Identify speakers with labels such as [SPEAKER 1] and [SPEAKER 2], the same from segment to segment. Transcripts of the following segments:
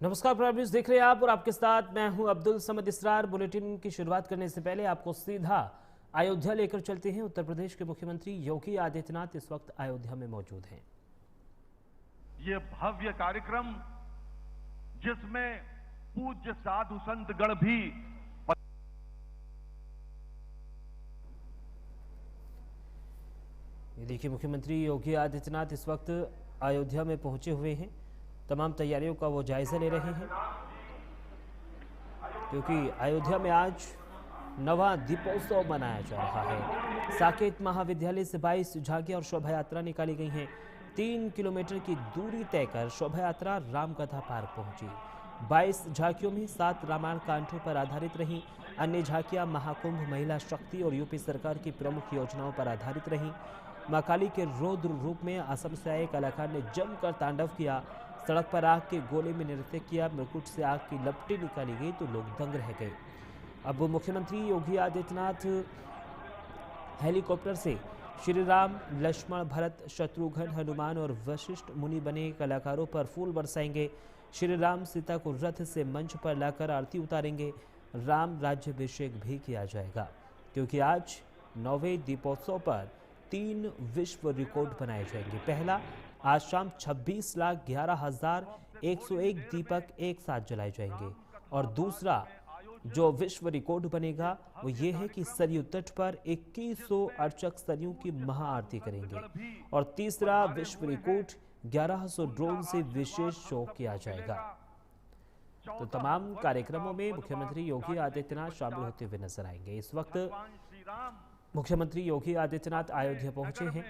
[SPEAKER 1] नमस्कार, prime news देख रहे हैं आप और आपके साथ मैं हूं अब्दुल समद इसरार। बुलेटिन की शुरुआत करने से पहले आपको सीधा अयोध्या लेकर चलते हैं। उत्तर प्रदेश के मुख्यमंत्री योगी आदित्यनाथ इस वक्त अयोध्या में मौजूद हैं।
[SPEAKER 2] ये भव्य कार्यक्रम जिसमें पूज्य साधु संतगण भी
[SPEAKER 1] ये देखिए, मुख्यमंत्री योगी आदित्यनाथ इस वक्त अयोध्या में पहुंचे हुए हैं। तमाम तैयारियों का वो जायजा ले रहे हैं क्योंकि अयोध्या में आज नवा दीपोत्सव मनाया जा रहा है। साकेत महाविद्यालय से 22 झांकियां और शोभा यात्रा निकाली गई हैं। 3 किलोमीटर की दूरी तय कर शोभा यात्रा रामकथा पार्क पहुंची। 22 झांकियों में 7 रामायण कांठों पर आधारित रहीं। अन्य झांकियां महाकुंभ, महिला शक्ति और यूपी सरकार की प्रमुख योजनाओं पर आधारित रहीं। मां काली के रौद्र रूप में असम से आए कलाकार ने जमकर तांडव किया। सड़क पर आग के गोले में नृत्य किया। मुकुट से आग की लपटें निकाली गई तो लोग दंग रह गए। अब मुख्यमंत्री योगी आदित्यनाथ हेलीकॉप्टर से श्री राम, लक्ष्मण, भरत, शत्रुघ्न, हनुमान और वशिष्ठ मुनि बने कलाकारों पर फूल बरसाएंगे। श्री राम सीता को रथ से मंच पर लाकर आरती उतारेंगे। राम राज्याभिषेक भी किया जाएगा क्योंकि आज 9वें दीपोत्सव पर 3 विश्व रिकॉर्ड बनाए जाएंगे। पहला, आज शाम 26,11,101 दीपक एक साथ जलाए जाएंगे और दूसरा जो विश्व रिकॉर्ड बनेगा वो ये है कि सरयू तट पर 2100 अर्चक सरयू की महाआरती करेंगे और तीसरा विश्व रिकॉर्ड 1100 ड्रोन से विशेष शो किया जाएगा। तो तमाम कार्यक्रमों में मुख्यमंत्री योगी आदित्यनाथ शामिल होते हुए नजर आएंगे। इस वक्त मुख्यमंत्री योगी आदित्यनाथ अयोध्या पहुंचे हैं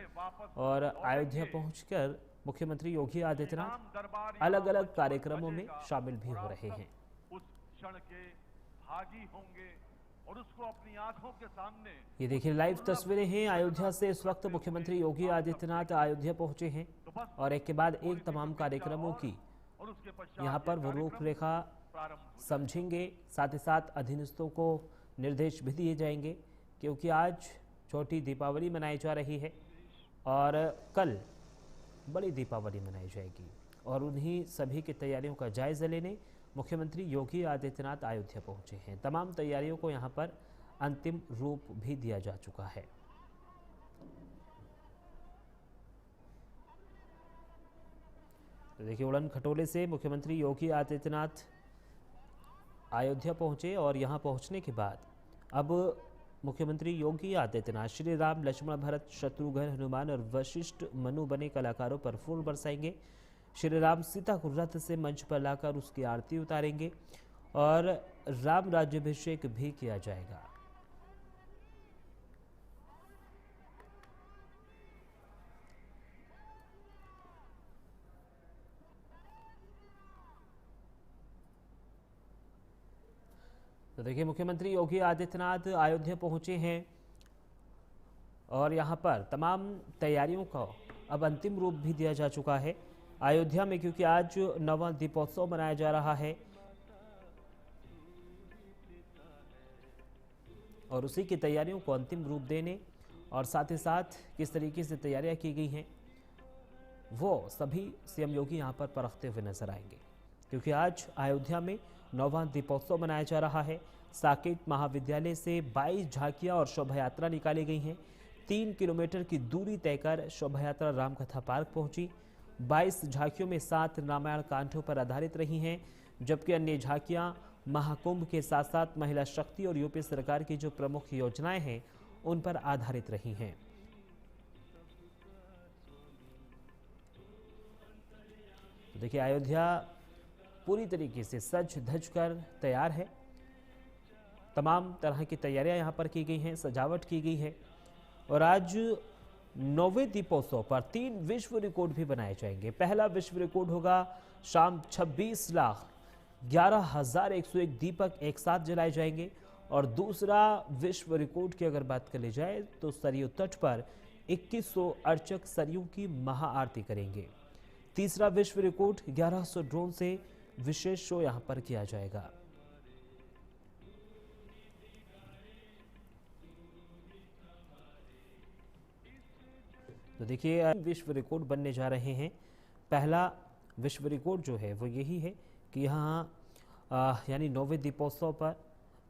[SPEAKER 1] और अयोध्या पहुंचकर मुख्यमंत्री योगी आदित्यनाथ अलग अलग कार्यक्रमों में शामिल भी हो रहे हैं।
[SPEAKER 2] उस क्षण के भागी होंगे और उसको अपनी आंखों के सामने।
[SPEAKER 1] ये देखिए, लाइव तस्वीरें हैं अयोध्या से। इस वक्त मुख्यमंत्री योगी आदित्यनाथ अयोध्या पहुंचे हैं और एक के बाद एक तमाम कार्यक्रमों की यहाँ पर वो रूपरेखा समझेंगे। साथ ही साथ अधीनस्थों को निर्देश भी दिए जाएंगे क्योंकि आज छोटी दीपावली मनाई जा रही है और कल बड़ी दीपावली मनाई जाएगी और उन्हीं सभी की तैयारियों का जायजा लेने मुख्यमंत्री योगी आदित्यनाथ अयोध्या पहुंचे हैं। तमाम तैयारियों को यहां पर अंतिम रूप भी दिया जा चुका है। तो देखिए, उड़न खटोले से मुख्यमंत्री योगी आदित्यनाथ अयोध्या पहुंचे और यहां पहुंचने के बाद अब मुख्यमंत्री योगी आदित्यनाथ श्री राम, लक्ष्मण, भरत, शत्रुघ्न, हनुमान और वशिष्ठ मनु बने कलाकारों पर फूल बरसाएंगे। श्री राम सीता को रथ से मंच पर लाकर उसकी आरती उतारेंगे और राम राज्याभिषेक भी किया जाएगा। तो देखिए, मुख्यमंत्री योगी आदित्यनाथ अयोध्या पहुंचे हैं और यहां पर तमाम तैयारियों का अब अंतिम रूप भी दिया जा चुका है अयोध्या में क्योंकि आज 9वां दीपोत्सव मनाया जा रहा है और उसी की तैयारियों को अंतिम रूप देने और साथ ही साथ किस तरीके से तैयारियां की गई हैं वो सभी सीएम योगी यहां पर परखते हुए नजर आएंगे क्योंकि आज अयोध्या में 9वां दीपोत्सव मनाया जा रहा है। साकेत महाविद्यालय से 22 झांकियां और शोभा यात्रा निकाली गई हैं। 3 किलोमीटर की दूरी तय कर शोभा यात्रा रामकथा पार्क पहुंची। 22 झांकियों में 7 रामायण कांठों पर आधारित रही हैं जबकि अन्य झांकियां महाकुंभ के साथ साथ महिला शक्ति और यूपी सरकार की जो प्रमुख योजनाएं हैं उन पर आधारित रही हैं। देखिए, अयोध्या पूरी तरीके से सज धज कर तैयार है। तमाम तरह की तैयारियां यहां पर की गई हैं, सजावट की गई है और आज 9वें दीपोत्सव पर 3 विश्व रिकॉर्ड भी बनाए जाएंगे। पहला विश्व रिकॉर्ड होगा शाम 26,11,101 दीपक एक साथ जलाए जाएंगे और दूसरा विश्व रिकॉर्ड की अगर बात कर ली जाए तो सरयू तट पर 2100 अर्चक सरयू की महाआरती करेंगे। तीसरा विश्व रिकॉर्ड 1100 ड्रोन से विशेष शो यहां पर किया जाएगा। तो देखिए, विश्व रिकॉर्ड बनने जा रहे हैं। पहला विश्व रिकॉर्ड जो है वो यही है कि यहाँ यानी 9वें दीपोत्सव पर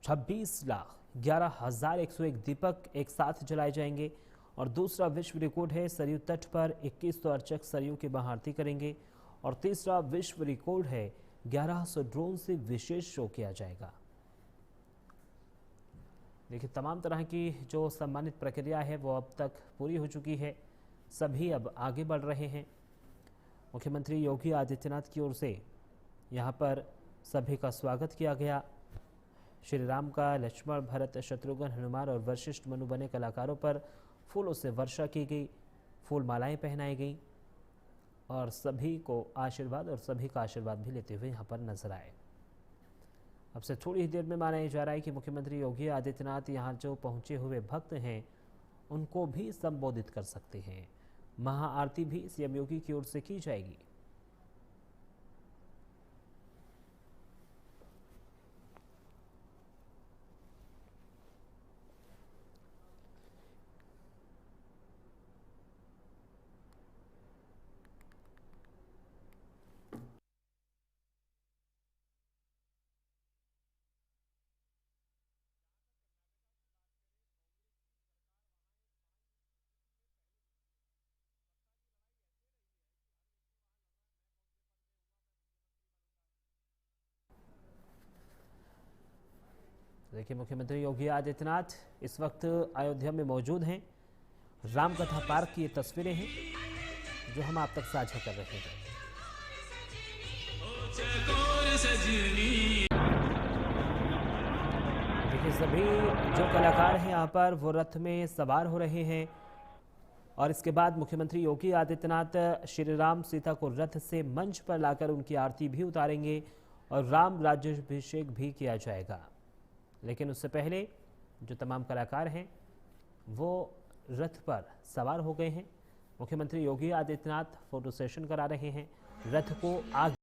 [SPEAKER 1] 26,11,101 दीपक एक साथ जलाए जाएंगे। और दूसरा विश्व रिकॉर्ड है, सरयू तट पर 2100 अर्चक सरयू की महाआरती करेंगे। और तीसरा विश्व रिकॉर्ड है, 1100 ड्रोन से विशेष शो किया जाएगा। देखिए, तमाम तरह की जो सम्मानित प्रक्रिया है वो अब तक पूरी हो चुकी है। सभी अब आगे बढ़ रहे हैं। मुख्यमंत्री योगी आदित्यनाथ की ओर से यहाँ पर सभी का स्वागत किया गया। श्री राम का लक्ष्मण, भरत, शत्रुघ्न, हनुमान और वशिष्ठ मनु बने कलाकारों पर फूलों से वर्षा की गई, फूल मालाएं पहनाई गई और सभी को आशीर्वाद और सभी का आशीर्वाद भी लेते हुए यहाँ पर नजर आए। अब से थोड़ी ही देर में माना जा रहा है कि मुख्यमंत्री योगी आदित्यनाथ यहाँ जो पहुँचे हुए भक्त हैं उनको भी संबोधित कर सकते हैं। महाआरती भी सीएम योगी की ओर से की जाएगी। देखिए, मुख्यमंत्री योगी आदित्यनाथ इस वक्त अयोध्या में मौजूद हैं। रामकथा पार्क की ये तस्वीरें हैं जो हम आप तक साझा कर रहे हैं। देखिए, सभी जो कलाकार हैं यहाँ पर वो रथ में सवार हो रहे हैं और इसके बाद मुख्यमंत्री योगी आदित्यनाथ श्री राम सीता को रथ से मंच पर लाकर उनकी आरती भी उतारेंगे और राम राज्याभिषेक भी किया जाएगा। लेकिन उससे पहले जो तमाम कलाकार हैं वो रथ पर सवार हो गए हैं। मुख्यमंत्री योगी आदित्यनाथ फोटो सेशन करा रहे हैं। रथ को आगे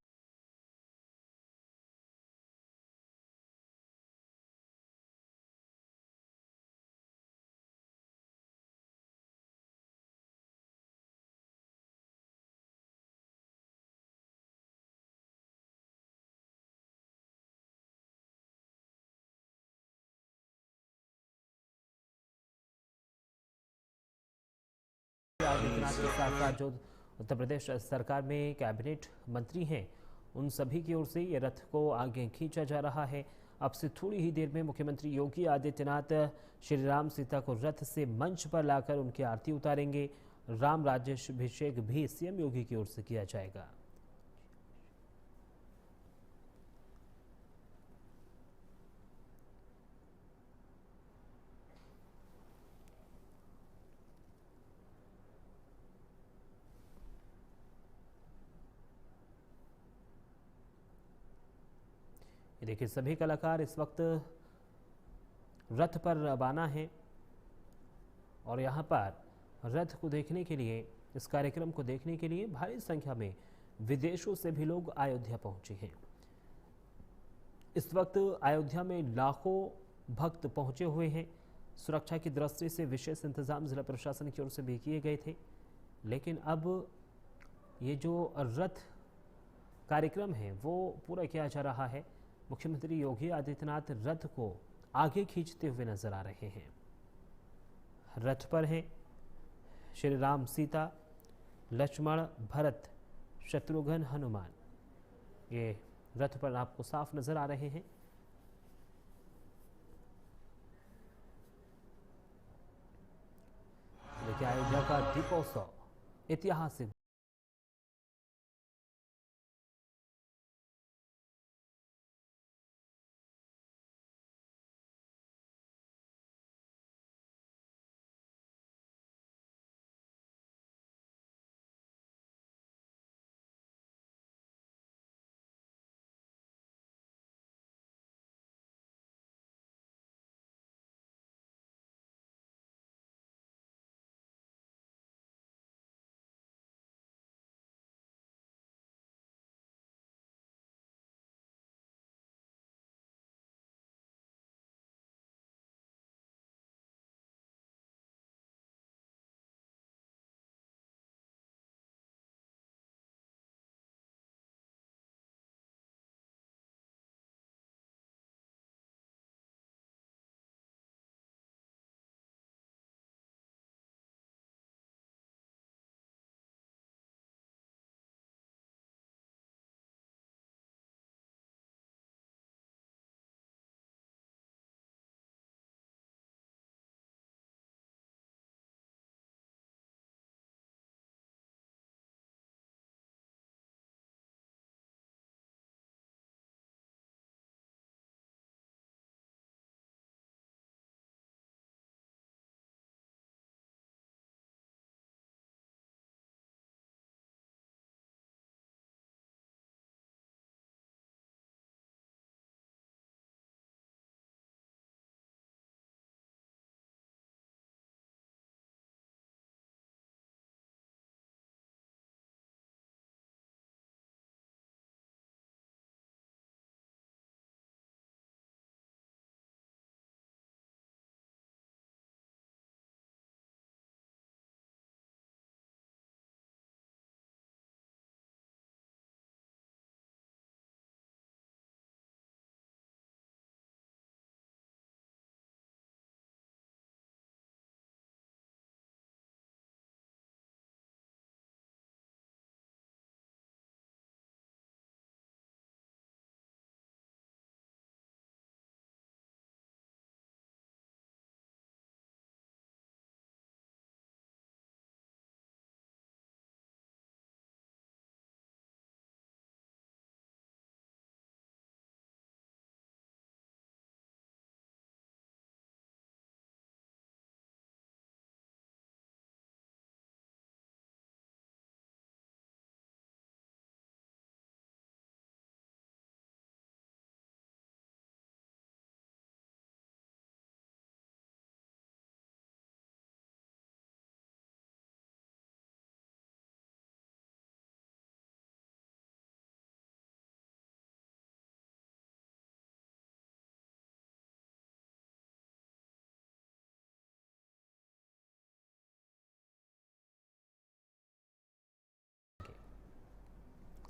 [SPEAKER 1] आदित्यनाथ के साथ साथ जो उत्तर प्रदेश सरकार में कैबिनेट मंत्री हैं उन सभी की ओर से ये रथ को आगे खींचा जा रहा है। अब से थोड़ी ही देर में मुख्यमंत्री योगी आदित्यनाथ श्री राम सीता को रथ से मंच पर लाकर उनकी आरती उतारेंगे। राम राज्याभिषेक भी सीएम योगी की ओर से किया जाएगा। देखिए, सभी कलाकार इस वक्त रथ पर रवाना हैं और यहाँ पर रथ को देखने के लिए, इस कार्यक्रम को देखने के लिए भारी संख्या में विदेशों से भी लोग अयोध्या पहुंचे हैं। इस वक्त अयोध्या में लाखों भक्त पहुंचे हुए हैं। सुरक्षा की दृष्टि से विशेष इंतजाम जिला प्रशासन की ओर से भी किए गए थे। लेकिन अब ये जो रथ कार्यक्रम है वो पूरा किया जा रहा है। मुख्यमंत्री योगी आदित्यनाथ रथ को आगे खींचते हुए नजर आ रहे हैं। रथ पर हैं श्री राम, सीता, लक्ष्मण, भरत, शत्रुघ्न, हनुमान। ये रथ पर आपको साफ नजर आ रहे हैं। देखिए, अयोध्या का दीपोत्सव ऐतिहासिक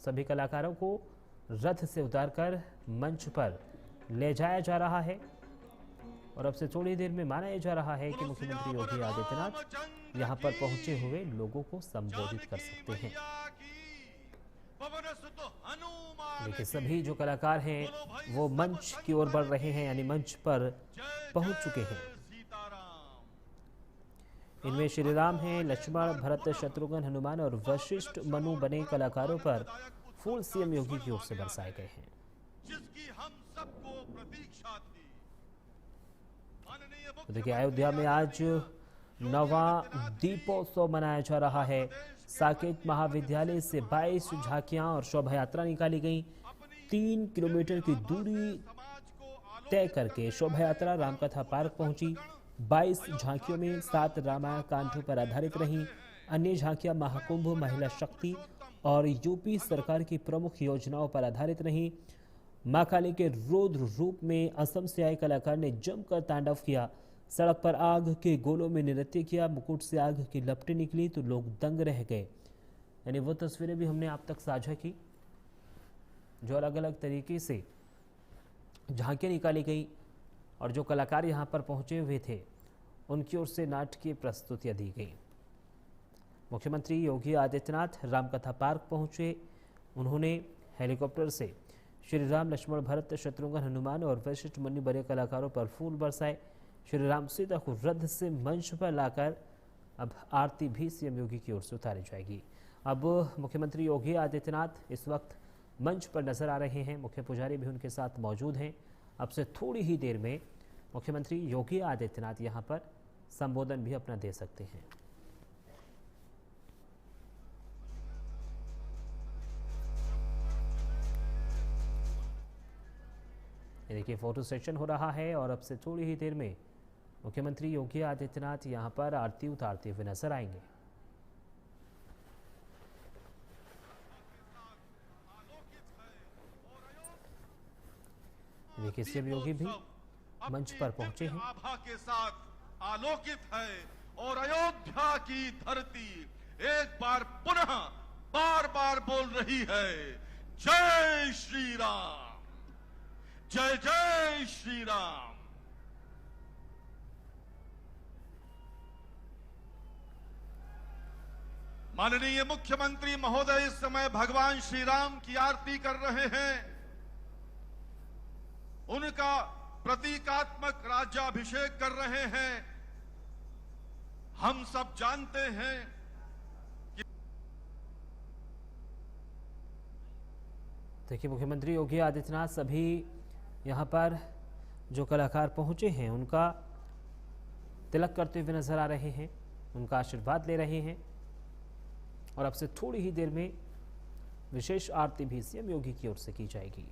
[SPEAKER 1] सभी कलाकारों को रथ से उतारकर मंच पर ले जाया जा रहा है और अब से थोड़ी देर में माना जा रहा है कि मुख्यमंत्री योगी आदित्यनाथ यहां पर पहुंचे हुए लोगों को संबोधित कर सकते हैं। देखिए सभी जो कलाकार हैं वो मंच की ओर बढ़ रहे हैं, यानी मंच पर पहुंच चुके हैं। इनमें श्री राम हैं, लक्ष्मण, भरत, शत्रुघ्न, हनुमान और वशिष्ठ मनु बने कलाकारों पर फूल सीएम योगी की ओर से बरसाए गए हैं। तो देखिए अयोध्या में आज नवा दीपोत्सव मनाया जा रहा है। साकेत महाविद्यालय से 22 झांकियां और शोभा यात्रा निकाली गई। 3 किलोमीटर की दूरी तय करके शोभा यात्रा रामकथा पार्क पहुंची। 22 झांकियों में 7 रामायण कांडों पर आधारित रहीं। अन्य झांकियां महाकुंभ, महिला शक्ति और यूपी सरकार की प्रमुख योजनाओं पर आधारित रहीं। मां काली के रौद्र रूप में असम से आए कलाकार ने जमकर तांडव किया। सड़क पर आग के गोलों में नृत्य किया। मुकुट से आग की लपटें निकली तो लोग दंग रह गए। यानी वो तस्वीरें भी हमने आप तक साझा की जो अलग अलग तरीके से झांकियां निकाली गई और जो कलाकार यहां पर पहुंचे हुए थे उनकी ओर से नाटकीय प्रस्तुतियां दी गई। मुख्यमंत्री योगी आदित्यनाथ रामकथा पार्क पहुंचे। उन्होंने हेलीकॉप्टर से श्री राम, लक्ष्मण, भरत, शत्रुघ्न, हनुमान और वशिष्ठ मनु बने कलाकारों पर फूल बरसाए। श्री राम सीता को रथ से मंच पर लाकर अब आरती भी सीएम योगी की ओर से उतारी जाएगी। अब मुख्यमंत्री योगी आदित्यनाथ इस वक्त मंच पर नजर आ रहे हैं। मुख्य पुजारी भी उनके साथ मौजूद हैं। अब से थोड़ी ही देर में मुख्यमंत्री योगी आदित्यनाथ यहां पर संबोधन भी अपना दे सकते हैं। देखिए फोटो सेशन हो रहा है और अब से थोड़ी ही देर में मुख्यमंत्री योगी आदित्यनाथ यहां पर आरती उतारते हुए नजर आएंगे। देखिए सीएम योगी भी मंच पर पहुंचे हैं।
[SPEAKER 2] आभा के साथ आलोकित है और अयोध्या की धरती एक बार पुनः बार बार बोल रही है, जय श्री राम, जय जय श्री राम। माननीय मुख्यमंत्री महोदय इस समय भगवान श्री राम की आरती कर रहे हैं। उनका प्रतीकात्मक राज्याभिषेक कर रहे हैं। हम सब जानते हैं कि
[SPEAKER 1] देखिए मुख्यमंत्री योगी आदित्यनाथ सभी यहाँ पर जो कलाकार पहुंचे हैं उनका तिलक करते हुए नजर आ रहे हैं, उनका आशीर्वाद ले रहे हैं और अब से थोड़ी ही देर में विशेष आरती भी सीएम योगी की ओर से की जाएगी।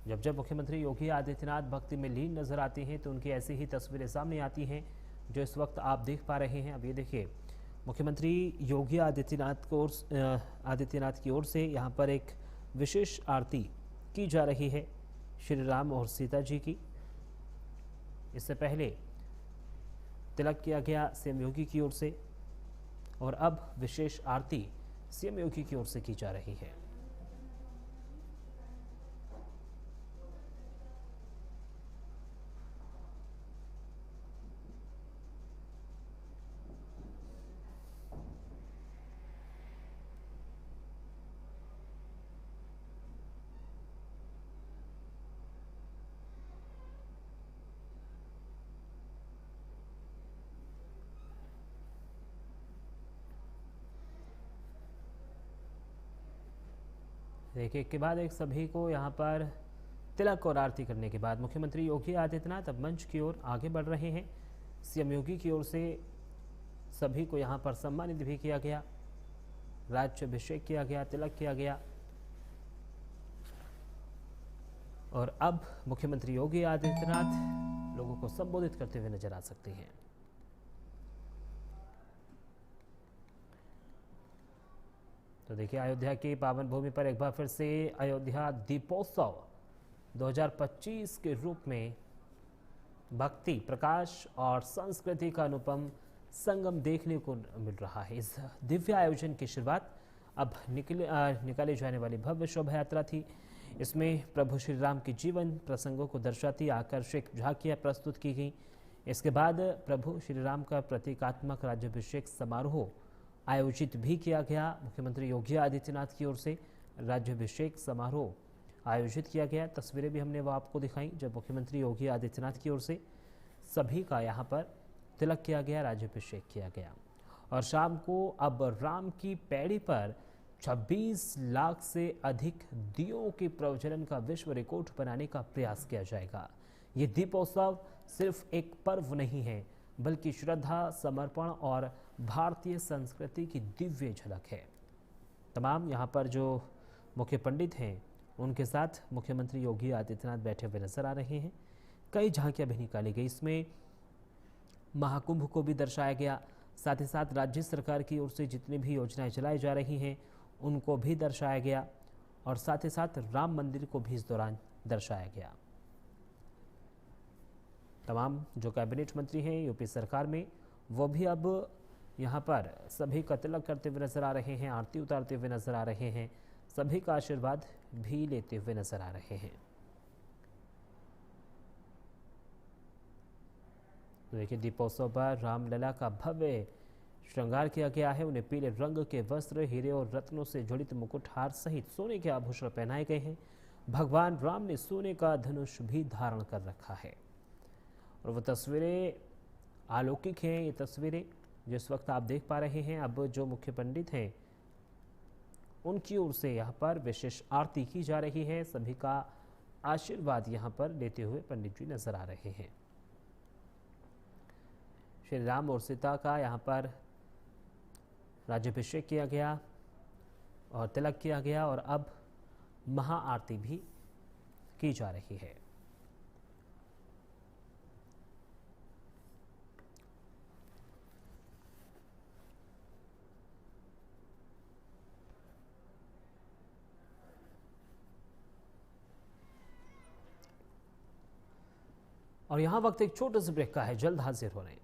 [SPEAKER 1] जब जब मुख्यमंत्री योगी आदित्यनाथ भक्ति में लीन नजर आते हैं तो उनकी ऐसी ही तस्वीरें सामने आती हैं जो इस वक्त आप देख पा रहे हैं। अब ये देखिए मुख्यमंत्री योगी आदित्यनाथ की ओर से यहाँ पर एक विशेष आरती की जा रही है श्री राम और सीता जी की। इससे पहले तिलक किया गया सीएम योगी की ओर से और अब विशेष आरती सीएम योगी की ओर से की जा रही है। देखिए एक के बाद एक सभी को यहाँ पर तिलक और आरती करने के बाद मुख्यमंत्री योगी आदित्यनाथ अब मंच की ओर आगे बढ़ रहे हैं। सीएम योगी की ओर से सभी को यहाँ पर सम्मानित भी किया गया, राज्याभिषेक किया गया, तिलक किया गया और अब मुख्यमंत्री योगी आदित्यनाथ लोगों को संबोधित करते हुए नजर आ सकते हैं। तो देखिए अयोध्या की पावन भूमि पर एक बार फिर से अयोध्या दीपोत्सव 2025 के रूप में भक्ति, प्रकाश और संस्कृति का अनुपम संगम देखने को मिल रहा है। इस दिव्य आयोजन की शुरुआत अब निकाली जाने वाली भव्य शोभा यात्रा थी। इसमें प्रभु श्री राम के जीवन प्रसंगों को दर्शाती आकर्षक झांकियां प्रस्तुत की गई। इसके बाद प्रभु श्री राम का प्रतीकात्मक राज्याभिषेक समारोह आयोजित भी किया गया। मुख्यमंत्री योगी आदित्यनाथ की ओर से राज्याभिषेक समारोह आयोजित किया गया। तस्वीरें भी हमने वो आपको दिखाई जब मुख्यमंत्री योगी आदित्यनाथ की ओर से सभी का यहाँ पर तिलक किया गया, राज्याभिषेक किया गया। और शाम को अब राम की पैड़ी पर 26 लाख से अधिक दियों के प्रज्वलन का विश्व रिकॉर्ड बनाने का प्रयास किया जाएगा। ये दीपोत्सव सिर्फ एक पर्व नहीं है, बल्कि श्रद्धा, समर्पण और भारतीय संस्कृति की दिव्य झलक है। तमाम यहाँ पर जो मुख्य पंडित हैं उनके साथ मुख्यमंत्री योगी आदित्यनाथ बैठे हुए नजर आ रहे हैं। कई झांकियां भी निकाली गई। इसमें महाकुंभ को भी दर्शाया गया, साथ ही साथ राज्य सरकार की ओर से जितनी भी योजनाएं चलाई जा रही हैं उनको भी दर्शाया गया और साथ ही साथ राम मंदिर को भी इस दौरान दर्शाया गया। तमाम जो कैबिनेट मंत्री हैं यूपी सरकार में वो भी अब यहाँ पर सभी का तिलक करते हुए नजर आ रहे हैं, आरती उतारते हुए नजर आ रहे हैं, सभी का आशीर्वाद भी लेते हुए नजर आ रहे हैं। तो देखिए, दीपोत्सव पर रामलला का भव्य श्रृंगार किया गया है। उन्हें पीले रंग के वस्त्र, हीरे और रत्नों से जड़ित मुकुट, हार सहित सोने के आभूषण पहनाए गए हैं। भगवान राम ने सोने का धनुष भी धारण कर रखा है और वो तस्वीरें अलौकिक हैं। ये तस्वीरें जिस वक्त आप देख पा रहे हैं, अब जो मुख्य पंडित हैं उनकी ओर से यहाँ पर विशेष आरती की जा रही है। सभी का आशीर्वाद यहाँ पर लेते हुए पंडित जी नजर आ रहे हैं। श्री राम और सीता का यहाँ पर राज्याभिषेक किया गया और तिलक किया गया और अब महाआरती भी की जा रही है। और यहां वक्त एक छोटे से ब्रेक का है, जल्द हाजिर हो रहे हैं।